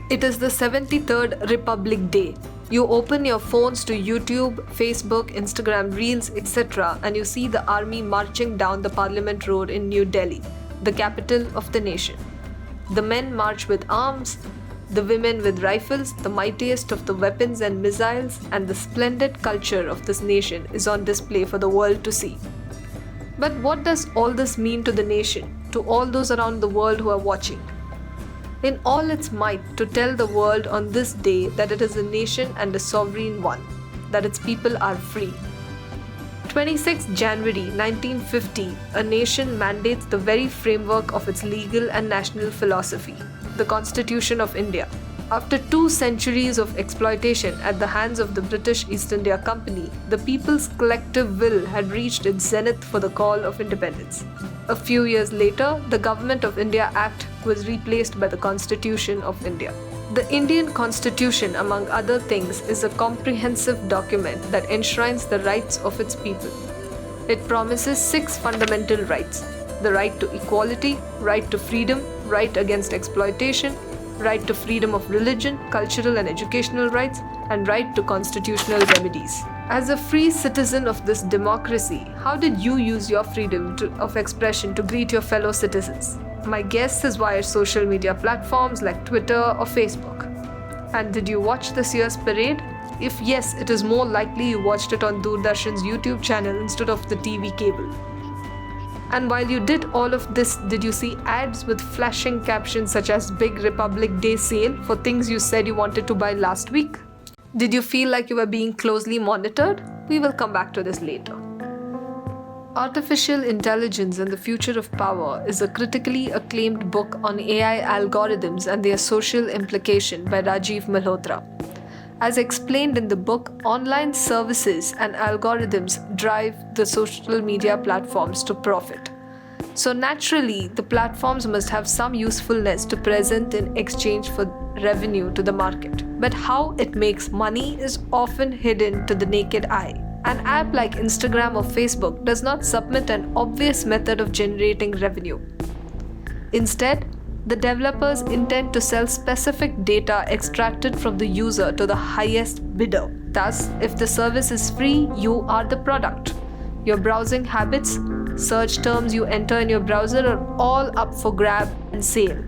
It is the 73rd Republic Day. You open your phones to YouTube, Facebook, Instagram Reels, etc. and you see the army marching down the Parliament Road in New Delhi, the capital of the nation. The men march with arms, the women with rifles, the mightiest of the weapons and missiles, and the splendid culture of this nation is on display for the world to see. But what does all this mean to the nation, to all those around the world who are watching? In all its might, to tell the world on this day that it is a nation and a sovereign one, that its people are free. 26 January 1950, a nation mandates the very framework of its legal and national philosophy, the Constitution of India. After 2 centuries of exploitation at the hands of the British East India Company, the people's collective will had reached its zenith for the call of independence. A few years later, the Government of India Act was replaced by the Constitution of India. The Indian Constitution, among other things, is a comprehensive document that enshrines the rights of its people. It promises 6 fundamental rights: the right to equality, right to freedom, right against exploitation, right to freedom of religion, cultural and educational rights, and right to constitutional remedies. As a free citizen of this democracy, how did you use your freedom of expression to greet your fellow citizens? My guess is via social media platforms like Twitter or Facebook. And did you watch this year's parade? If yes, it is more likely you watched it on Doordarshan's YouTube channel instead of the TV cable. And while you did all of this, did you see ads with flashing captions such as Big Republic Day Sale for things you said you wanted to buy last week? Did you feel like you were being closely monitored? We will come back to this later. Artificial Intelligence and the Future of Power is a critically acclaimed book on AI algorithms and their social implication by Rajiv Malhotra. As explained in the book, online services and algorithms drive the social media platforms to profit. So naturally, the platforms must have some usefulness to present in exchange for revenue to the market. But how it makes money is often hidden to the naked eye. An app like Instagram or Facebook does not submit an obvious method of generating revenue. Instead, the developers intend to sell specific data extracted from the user to the highest bidder. Thus, if the service is free, you are the product. Your browsing habits, search terms you enter in your browser are all up for grab and sale.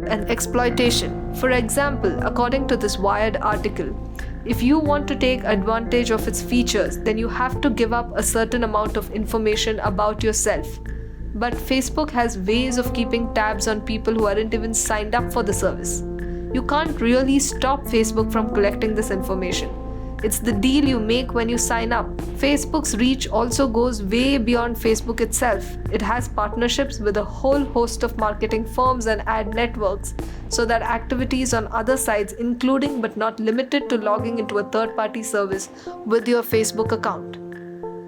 And exploitation. For example, according to this Wired article, if you want to take advantage of its features, then you have to give up a certain amount of information about yourself. But Facebook has ways of keeping tabs on people who aren't even signed up for the service. You can't really stop Facebook from collecting this information. It's the deal you make when you sign up. Facebook's reach also goes way beyond Facebook itself. It has partnerships with a whole host of marketing firms and ad networks, so that activities on other sites, including but not limited to logging into a third-party service with your Facebook account.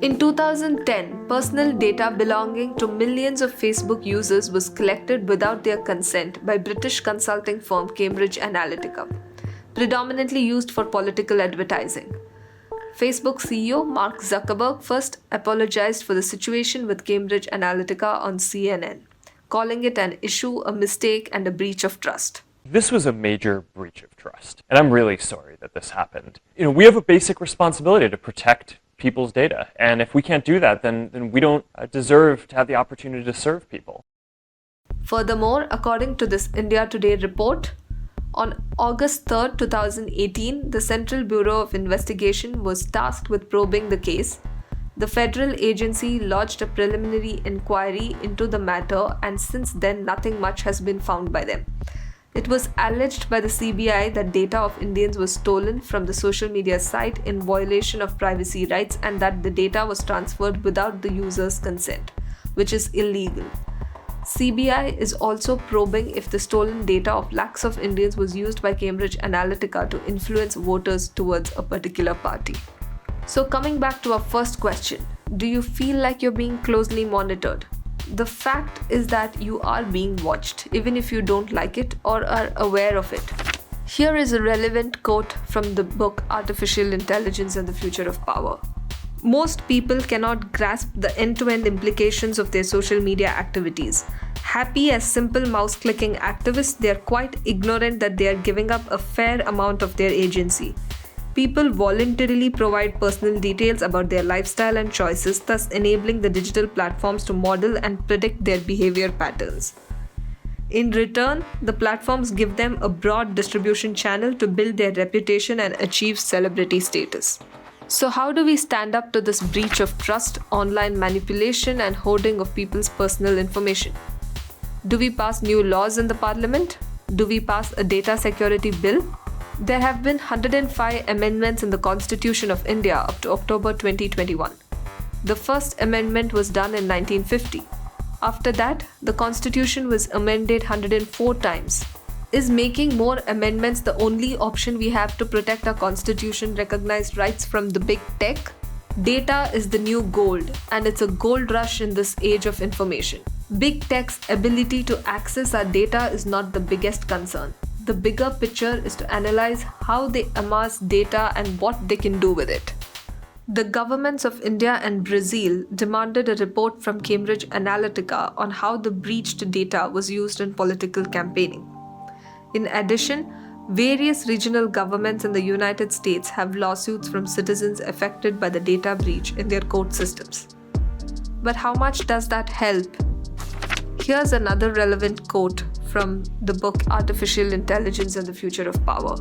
In 2010, personal data belonging to millions of Facebook users was collected without their consent by British consulting firm Cambridge Analytica, predominantly used for political advertising. Facebook CEO Mark Zuckerberg first apologized for the situation with Cambridge Analytica on CNN, calling it an issue, a mistake, and a breach of trust. This was a major breach of trust, and I'm really sorry that this happened. We have a basic responsibility to protect people's data, and if we can't do that, then we don't deserve to have the opportunity to serve people. Furthermore, according to this India Today report, on August 3, 2018, the Central Bureau of Investigation was tasked with probing the case. The federal agency lodged a preliminary inquiry into the matter, and since then nothing much has been found by them. It was alleged by the CBI that data of Indians was stolen from the social media site in violation of privacy rights and that the data was transferred without the user's consent, which is illegal. CBI is also probing if the stolen data of lakhs of Indians was used by Cambridge Analytica to influence voters towards a particular party. So coming back to our first question, do you feel like you're being closely monitored? The fact is that you are being watched, even if you don't like it or are aware of it. Here is a relevant quote from the book Artificial Intelligence and the Future of Power. Most people cannot grasp the end-to-end implications of their social media activities. Happy as simple mouse clicking activists, they are quite ignorant that they are giving up a fair amount of their agency. People voluntarily provide personal details about their lifestyle and choices, thus enabling the digital platforms to model and predict their behavior patterns. In return, the platforms give them a broad distribution channel to build their reputation and achieve celebrity status. So, how do we stand up to this breach of trust, online manipulation, and hoarding of people's personal information? Do we pass new laws in the parliament? Do we pass a data security bill? There have been 105 amendments in the Constitution of India up to October 2021. The first amendment was done in 1950. After that, the Constitution was amended 104 times. Is making more amendments the only option we have to protect our Constitution recognized rights from the big tech? Data is the new gold, and it's a gold rush in this age of information. Big tech's ability to access our data is not the biggest concern. The bigger picture is to analyze how they amass data and what they can do with it. The governments of India and Brazil demanded a report from Cambridge Analytica on how the breached data was used in political campaigning. In addition, various regional governments in the United States have lawsuits from citizens affected by the data breach in their court systems. But how much does that help? Here's another relevant quote from the book Artificial Intelligence and the Future of Power.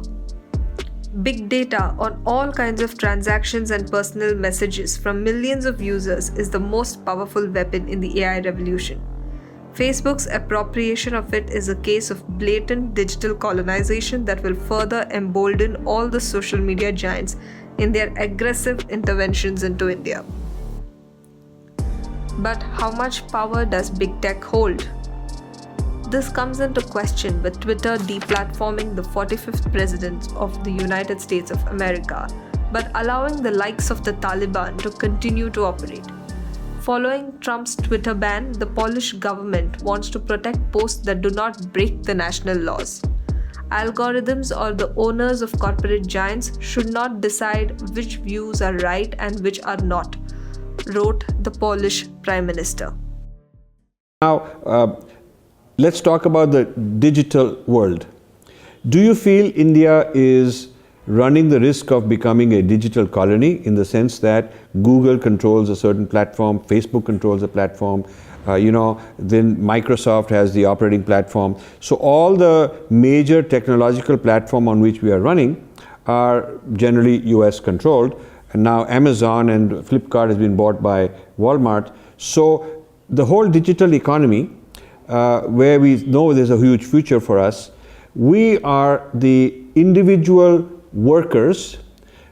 Big data on all kinds of transactions and personal messages from millions of users is the most powerful weapon in the AI revolution. Facebook's appropriation of it is a case of blatant digital colonization that will further embolden all the social media giants in their aggressive interventions into India. But how much power does big tech hold? This comes into question with Twitter deplatforming the 45th president of the United States of America, but allowing the likes of the Taliban to continue to operate. Following Trump's Twitter ban, the Polish government wants to protect posts that do not break the national laws. Algorithms or the owners of corporate giants should not decide which views are right and which are not, wrote the Polish Prime Minister. Now, let's talk about the digital world. Do you feel India is running the risk of becoming a digital colony in the sense that Google controls a certain platform, Facebook controls a platform, then Microsoft has the operating platform. So all the major technological platform on which we are running are generally US controlled. And now Amazon and Flipkart has been bought by Walmart. So the whole digital economy, where we know there's a huge future for us, we are the individual workers,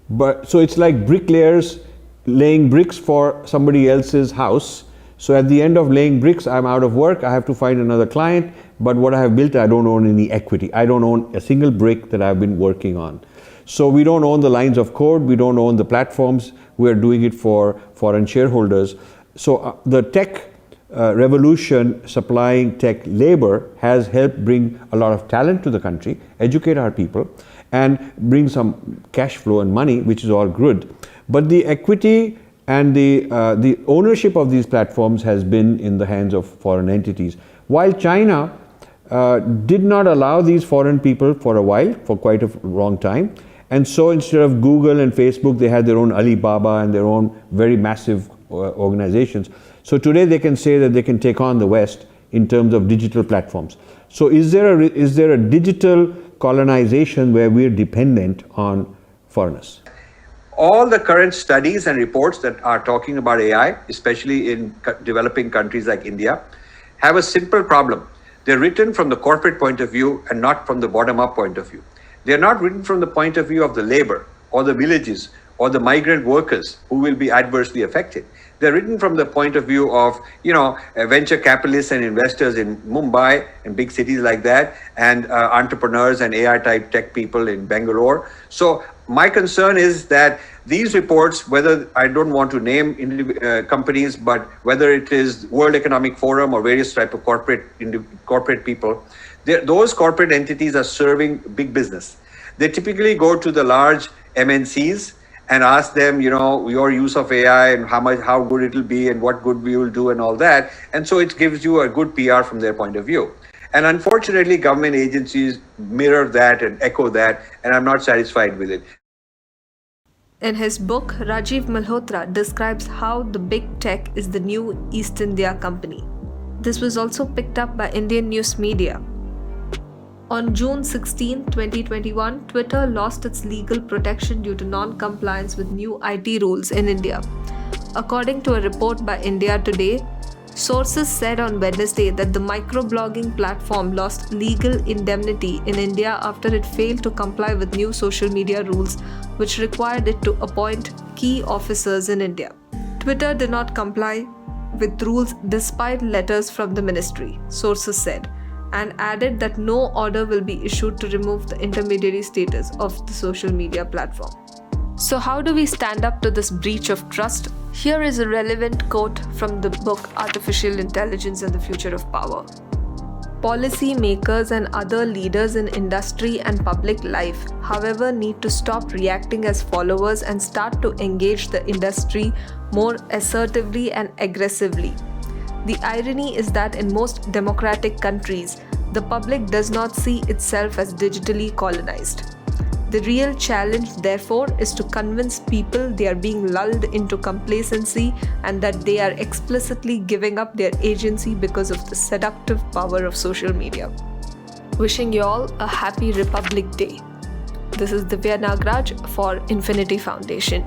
but so it's like bricklayers laying bricks for somebody else's house. So at the end of laying bricks, I'm out of work, I have to find another client, but what I have built, I don't own any equity. I don't own a single brick that I've been working on. So we don't own the lines of code, we don't own the platforms, we're doing it for foreign shareholders. So the tech revolution supplying tech labor has helped bring a lot of talent to the country, educate our people, and bring some cash flow and money, which is all good. But the equity and the ownership of these platforms has been in the hands of foreign entities. While China did not allow these foreign people for a while, for quite a long time, and so instead of Google and Facebook, they had their own Alibaba and their own very massive organizations. So today they can say that they can take on the West in terms of digital platforms. So is there a digital colonization where we're dependent on foreigners? All the current studies and reports that are talking about AI, especially in developing countries like India, have a simple problem. They're written from the corporate point of view and not from the bottom-up point of view. They're not written from the point of view of the labor or the villages or the migrant workers who will be adversely affected. They're written from the point of view of, venture capitalists and investors in Mumbai and big cities like that, and entrepreneurs and AI-type tech people in Bangalore. So my concern is that these reports, whether I don't want to name companies, but whether it is World Economic Forum or various type of corporate people, those corporate entities are serving big business. They typically go to the large MNCs and ask them, your use of AI and how good it'll be and what good we will do and all that. And so it gives you a good PR from their point of view. And unfortunately, government agencies mirror that and echo that, and I'm not satisfied with it. In his book, Rajiv Malhotra describes how the big tech is the new East India Company. This was also picked up by Indian news media. On June 16, 2021, Twitter lost its legal protection due to non-compliance with new IT rules in India. According to a report by India Today, sources said on Wednesday that the microblogging platform lost legal indemnity in India after it failed to comply with new social media rules, which required it to appoint key officers in India. Twitter did not comply with rules despite letters from the ministry, sources said, and added that no order will be issued to remove the intermediary status of the social media platform. So how do we stand up to this breach of trust? Here is a relevant quote from the book Artificial Intelligence and the Future of Power. Policy makers and other leaders in industry and public life, however, need to stop reacting as followers and start to engage the industry more assertively and aggressively. The irony is that in most democratic countries, the public does not see itself as digitally colonized. The real challenge, therefore, is to convince people they are being lulled into complacency and that they are explicitly giving up their agency because of the seductive power of social media. Wishing you all a happy Republic Day. This is Divya Nagraj for Infinity Foundation.